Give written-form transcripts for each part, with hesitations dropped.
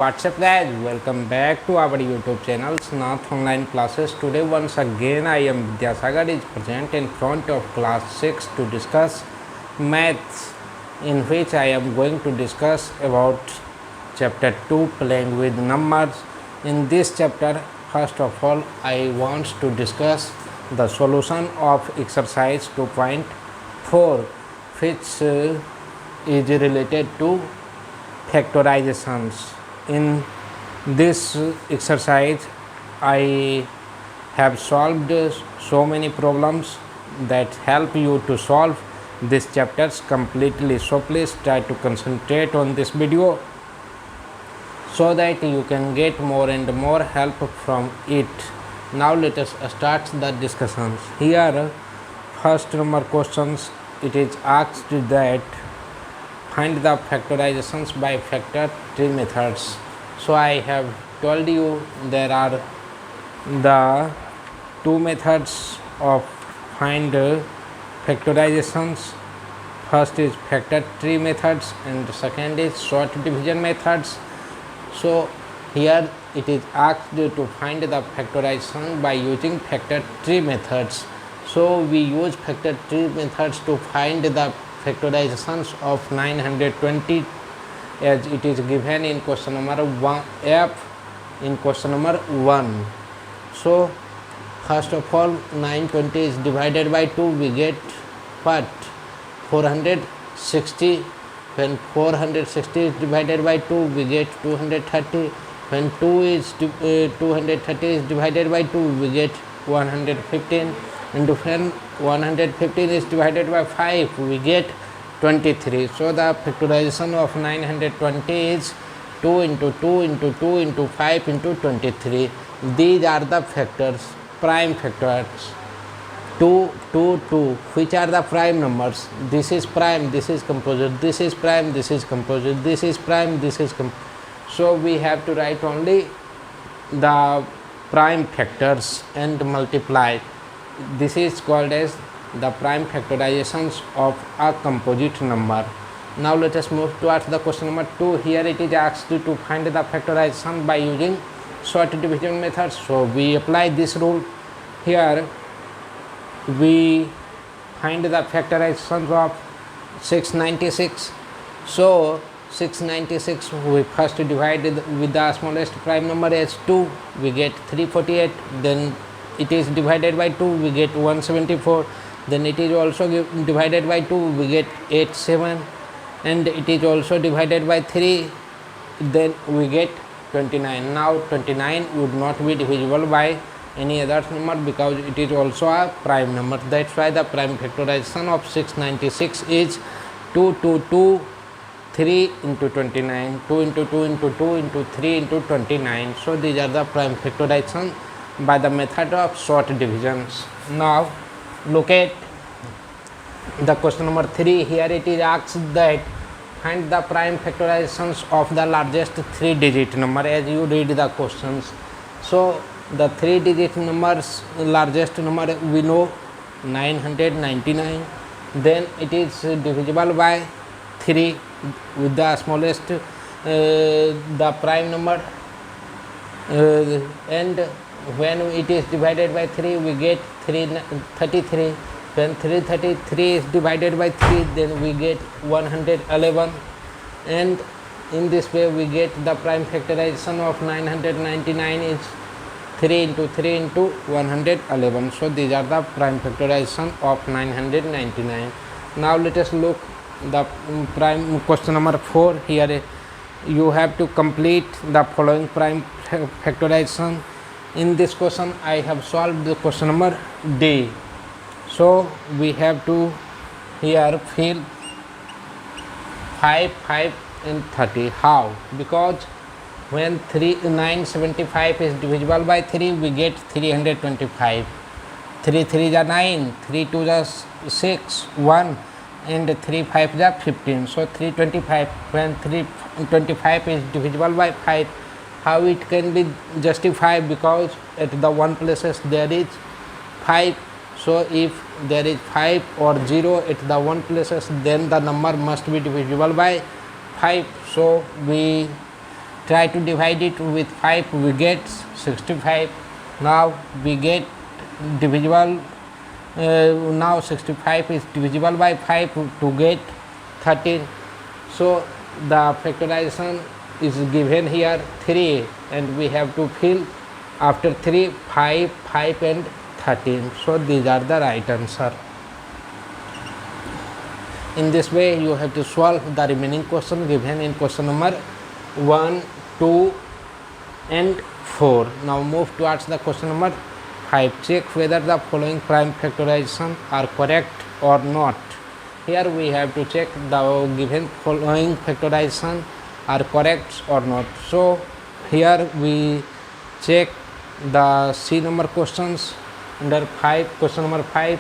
What's up guys, welcome back to our YouTube channel Snath Online Classes. Today once again I am Vidyasagar is present in front of class 6 to discuss maths, in which I am going to discuss about chapter 2 playing with numbers. In this chapter, first of all I want to discuss the solution of exercise 2.4 which is related to factorizations. In this exercise I have solved so many problems that help you to solve these chapters completely, so please try to concentrate on this video so that you can get more and more help from it. Now let us start the discussions. Here first number questions, it is asked that find the factorizations by factor tree methods. So I have told you there are the two methods of find factorizations. First is factor tree methods and second is short division methods. So here it is asked to find the factorization by using factor tree methods. So we use factor tree methods to find the factorizations of 920 as it is given in question number 1 F in question number 1. So first of all 920 is divided by 2, we get what? 460. When 460 is divided by 2, we get 230. When 230 is divided by 2, we get 115. And when 115 is divided by 5, we get 23. So the factorization of 920 is 2 into 2 into 2 into 5 into 23. These are the factors, prime factors. 2, 2, 2. Which are the prime numbers? This is prime, this is composite, this is prime, this is composite, this is prime, this is so we have to write only the prime factors and multiply. This is called as the prime factorizations of a composite number. Now let us move towards the question number 2. Here it is asked to find the factorization by using short division methods. So we apply this rule. Here we find the factorizations of 696. So 696 we first divide with the smallest prime number as 2, we get 348. Then it is divided by 2, we get 174. Then it is also divided by 2, we get 87. And it is also divided by 3, then we get 29. Now 29 would not be divisible by any other number because it is also a prime number. That's why the prime factorization of 696 is 2, 2, 2, 3 into 29, 2 into 2 into 2 into 3 into 29. So these are the prime factorization by the method of short divisions. Now look at the question number 3. Here it is asked that find the prime factorizations of the largest 3-digit number as you read the questions. So the 3-digit numbers, largest number we know 999. Then it is divisible by 3 with the smallest the prime number and when it is divided by 3, we get 33. When 333 is divided by 3, then we get 111. And in this way we get the prime factorization of 999 is 3 into 3 into 111. So these are the prime factorization of 999. Now let us look the prime question number 4. Here you have to complete the following prime factorization. In this question I have solved the question number D. So we have to here fill 5, 5 and 30. How? Because when 975 is divisible by 3, we get 325. 3 3 is 9, 3 2 is 6, 1 and 3 5 is 15. So 325. When 325 is divisible by 5, how it can be justified? Because at the one places there is 5. So if there is 5 or 0 at the one places, then the number must be divisible by 5. So we try to divide it with 5, we get 65. Now we get divisible, now 65 is divisible by 5 to get 13. So the factorization is given here 3, and we have to fill after 3, 5, 5 and 13. So these are the right answer. In this way you have to solve the remaining question given in question number 1, 2 and 4. Now move towards the question number 5. Check whether the following prime factorization are correct or not. Here we have to check the given following factorization are correct or not. So here we check the C number questions under 5, question number 5.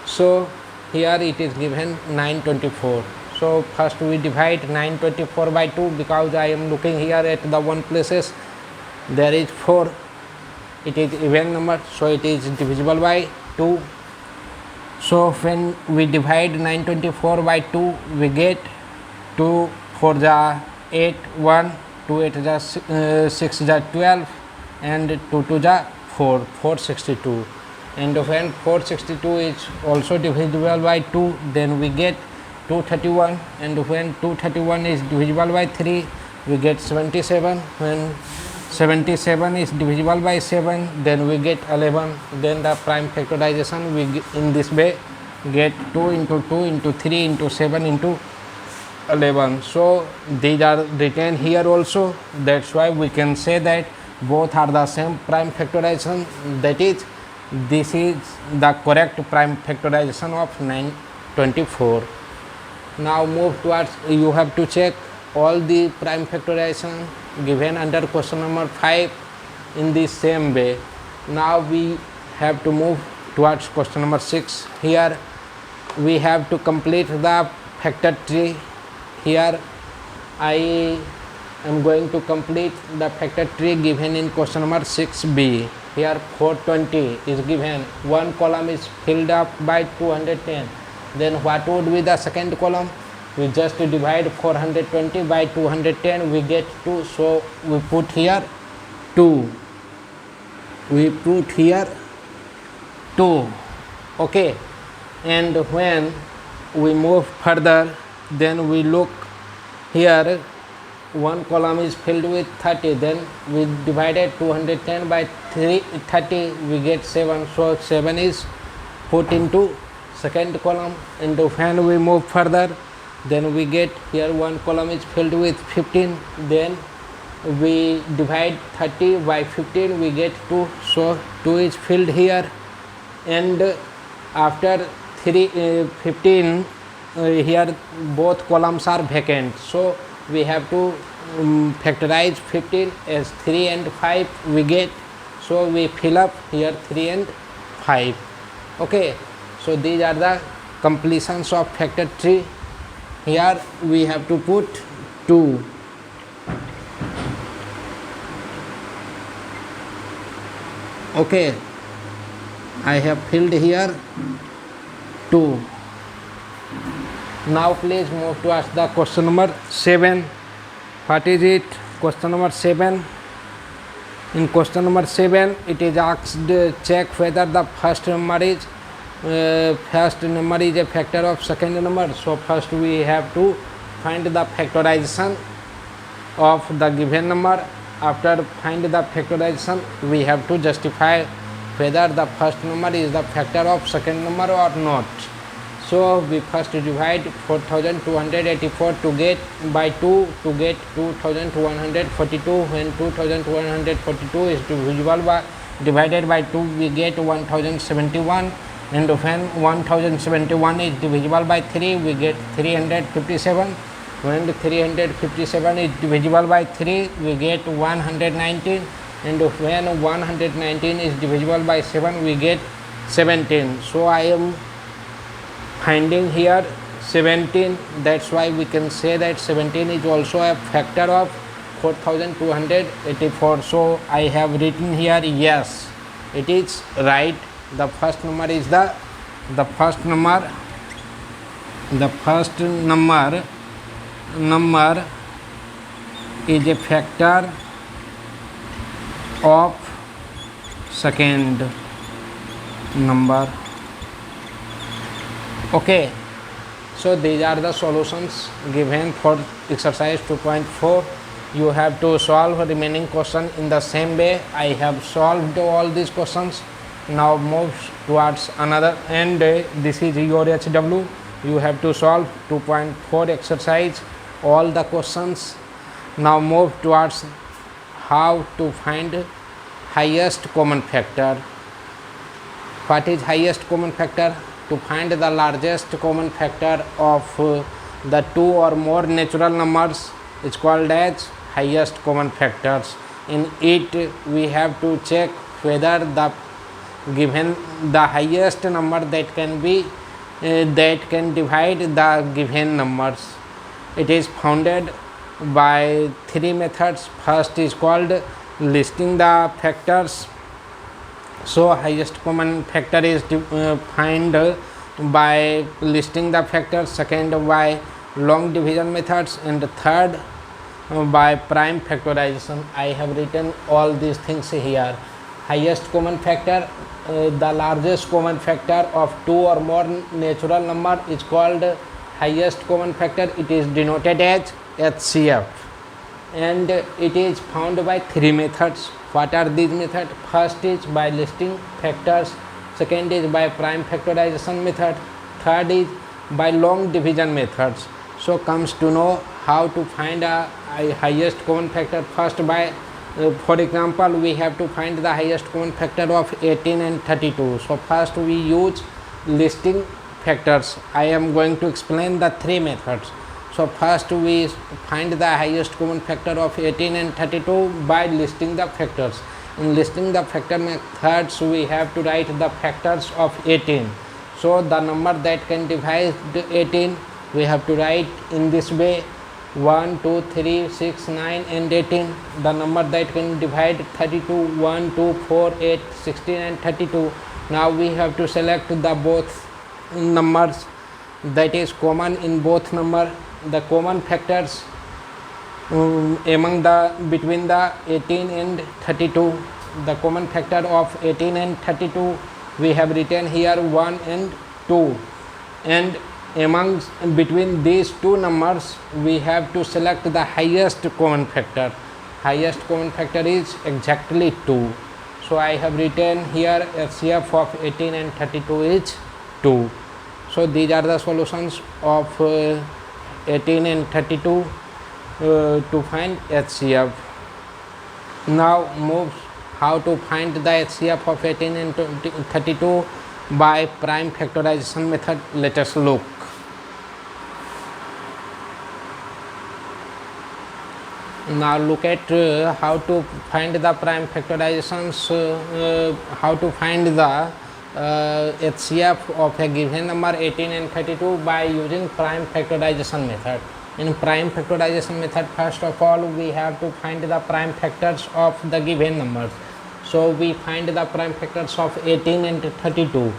So here it is given 924. So first we divide 924 by 2, because I am looking here at the one places there is 4, it is even number, so it is divisible by 2. So when we divide 924 by 2, we get 2 4 the 8, 1, 2 8 the 6 the 12, and 2 2 the 4, 462. And when 462 is also divisible by 2, then we get 231, and when 231 is divisible by 3, we get 77. When 77 is divisible by 7, then we get 11. Then the prime factorization we in this way get 2 into 2 into 3 into 7 into 11. So these are written here also. That's why we can say that both are the same prime factorization, that is, this is the correct prime factorization of 924. Now move towards, you have to check all the prime factorization given under question number 5 in the same way. Now we have to move towards question number 6. Here we have to complete the factor tree. Here I am going to complete the factor tree given in question number 6b. Here 420 is given, one column is filled up by 210. Then what would be the second column? We just divide 420 by 210, we get 2. So we put here 2. We put here 2. Okay. And when we move further, then we look here, one column is filled with 30, then we divided 210 by 30, we get 7. So 7 is put into second column, and when we move further, then we get here one column is filled with 15, then we divide 30 by 15, we get 2. So 2 is filled here, and after 15 here both columns are vacant. So we have to factorize 15 as 3 and 5 we get. So we fill up here 3 and 5. Okay. So these are the completions of factor tree. Here we have to put 2. Okay. I have filled here 2. Now please move towards the question number 7. What is it? Question number 7. In question number 7, it is asked check whether the first number is a factor of second number. So first we have to find the factorization of the given number. After find the factorization, we have to justify whether the first number is the factor of second number or not. So we first divide 4284 to get by 2 to get 2142. When 2142 is divisible by divided by 2, we get 1071, and when 1071 is divisible by 3, we get 357. When 357 is divisible by 3, we get 119, and when 119 is divisible by 7, we get 17. So I am finding here 17. That's why we can say that 17 is also a factor of 4284. So I have written here yes, it is right. The first number is the first number is a factor of second number. Okay, so these are the solutions given for exercise 2.4. You have to solve remaining question in the same way. I have solved all these questions. Now move towards another, and this is your HW. You have to solve 2.4 exercise, all the questions. Now move towards how to find highest common factor. What is highest common factor? To find the largest common factor of the two or more natural numbers is called as highest common factors. In it we have to check whether the given the highest number that can be that can divide the given numbers. It is founded by three methods. First is called listing the factors. So highest common factor is find by listing the factors, second by long division methods, and third by prime factorization. I have written all these things here. Highest common factor, the largest common factor of two or more natural number is called highest common factor. It is denoted as HCF, and it is found by three methods. What are these methods? First is by listing factors, second is by prime factorization method, third is by long division methods. So comes to know how to find a highest common factor. First by for example, we have to find the highest common factor of 18 and 32. So first we use listing factors. I am going to explain the three methods. So first we find the highest common factor of 18 and 32 by listing the factors. In listing the factor methods, we have to write the factors of 18. So the number that can divide 18, we have to write in this way: 1, 2, 3, 6, 9 and 18. The number that can divide 32, 1, 2, 4, 8, 16 and 32. Now we have to select the both numbers that is common in both number. The common factors among the between the 18 and 32. The common factor of 18 and 32 we have written here 1 and 2, and among between these two numbers we have to select the highest common factor. Highest common factor is exactly 2. So I have written here HCF of 18 and 32 is 2. So these are the solutions of 18 and 32 to find HCF. Now move how to find the HCF of 18 and 32 by prime factorization method. Let us look. Now look at how to find the prime factorizations, how to find the HCF of a given number 18 and 32 by using prime factorization method. In prime factorization method, first of all we have to find the prime factors of the given numbers. So we find the prime factors of 18 and 32.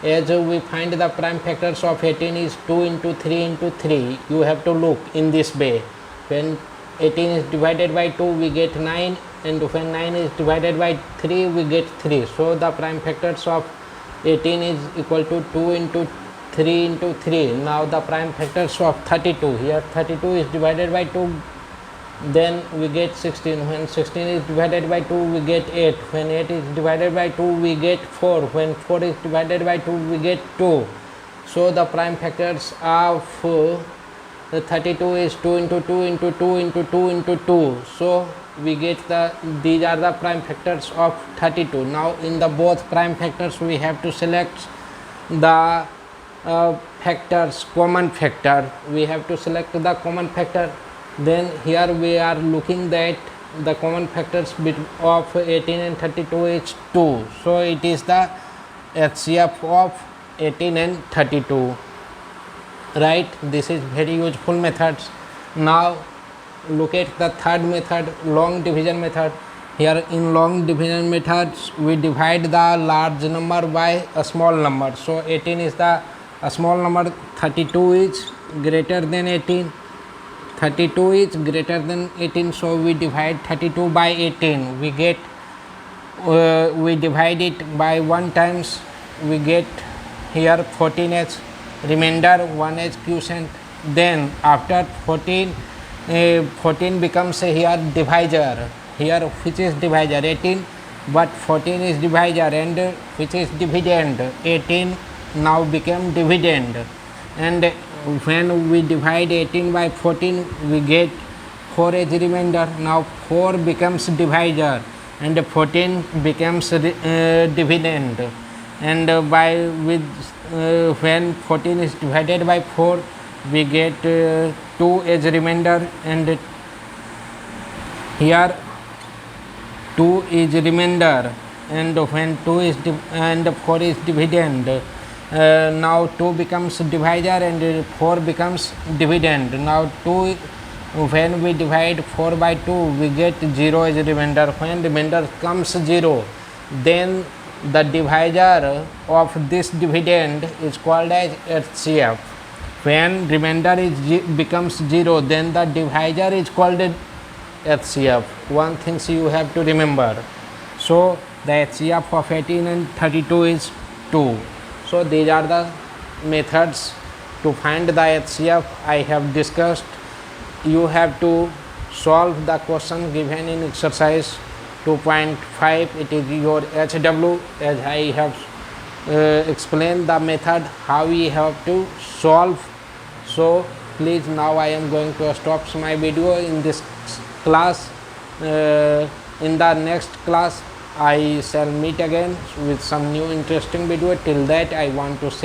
As we find the prime factors of 18 is 2 into 3 into 3. You have to look in this way. When 18 is divided by 2 we get 9, and when 9 is divided by 3 we get 3. So the prime factors of 18 is equal to 2 into 3 into 3. Now the prime factors of 32, here 32 is divided by 2, then we get 16. When 16 is divided by 2 we get 8. When 8 is divided by 2 we get 4. When 4 is divided by 2 we get 2. So the prime factors of the 32 is 2 into 2 into 2 into 2 into 2. So we get these are the prime factors of 32. Now in the both prime factors we have to select the factors, common factor. We have to select the common factor. Then here we are looking that the common factors of 18 and 32 is 2. So it is the HCF of 18 and 32. Right, this is very useful methods. Now look at the third method, long division method. Here in long division methods we divide the large number by a small number. So 18 is the a small number, 32 is greater than 18. 32 is greater than 18, so we divide 32 by 18. We get we divide it by 1 times, we get here 14 as remainder, 1 as quotient. Then after 14, 14 becomes here divisor, here which is divisor 18, but 14 is divisor, and which is dividend 18 now became dividend. And when we divide 18 by 14, we get 4 as remainder. Now 4 becomes divisor and 14 becomes dividend. And by with when 14 is divided by 4, we get 2 as remainder, and here 2 is remainder, and when 2 is and 4 is dividend, now 2 becomes divisor and 4 becomes dividend. Now 2, when we divide 4 by 2, we get 0 as remainder. When remainder comes 0, then the divisor of this dividend is called as HCF. When remainder is becomes 0, then the divisor is called HCF. One thing you have to remember. So the HCF of 18 and 32 is 2. So these are the methods to find the HCF I have discussed. You have to solve the question given in exercise 2.5. It is your HW, as I have explained the method how we have to solve. So please, now I am going to stop my video in this class. In the next class I shall meet again with some new interesting video. Till that, I want to say